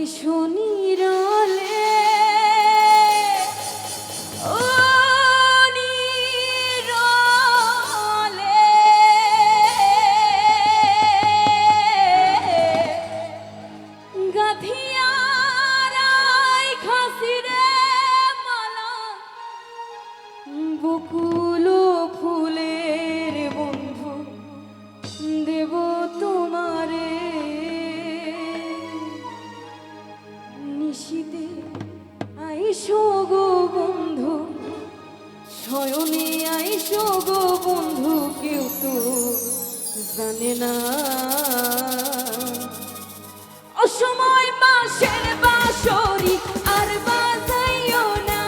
নিশনিরালে ও নিরালে গাধিয়ারাই খাসিরে মালা বকুল ফুলের বন্ধু দেব তোমারে নিশিতে আইসো গো বন্ধু শয়নে আইসো গো বন্ধু কেউ তো জানে না অসময় বাঁশের বাঁশরি আর বাজাইও না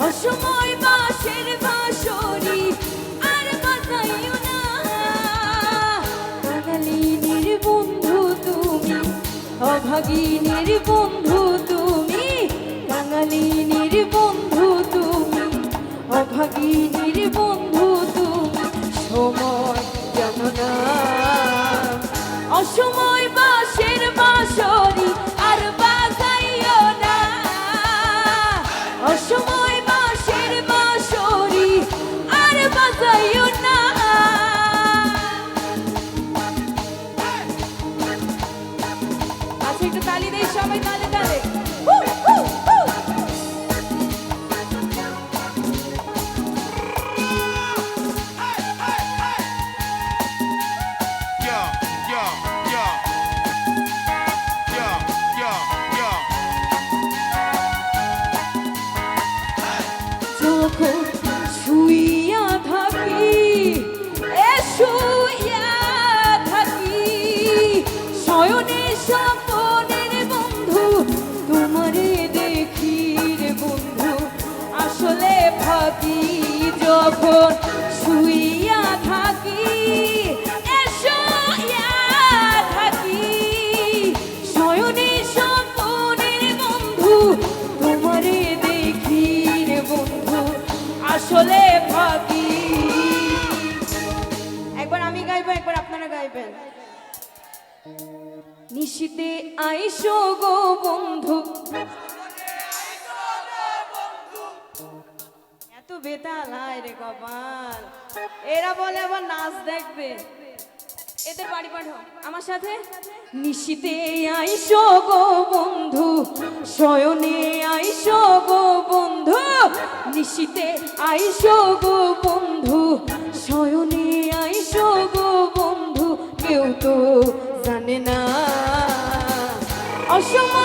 অসময় বাঁশের বাঁশরি আর বাজাইও না বাঙালিনীর বন্ধু তুমি অভাগিনীর বন্ধু তুমি বাঙালিনীর বন্ধু তুমি অভাগিনীর বন্ধু তুমি সময় জানো না অসময় বাঁশের বাঁশরি আর বাজাইও না অসময় বাঁশের বাঁশরি আর বাজাইও না আচ্ছা একটু তালি দেই সবাই তালে তালে যখন শুইয়া থাকি শুইয়া থাকি শয়নে স্বপনের বন্ধু তোমারে দেখি রে বন্ধু আসলে ভাবি যখন শুইয়া থাকি শুইয়া থাকি শয়নে স্বপনের বন্ধু তোমারে দেখি রে বন্ধু আসলে ভাবি একবার আমি গাইবো একবার আপনারা গাইবেন নিশিতে আইসো গো বন্ধু এত বেতাল আয় রে কপাল এরা বলে আবার নাচ দেখবে এদের বাড়ি পাঠো আমার সাথে নিশিতে আইসো গো বন্ধু শয়নে আইসো গো বন্ধু নিশিতে আইসো গো বন্ধু শয়নে আইসো গো বন্ধু কেউ তো জানে না অসময়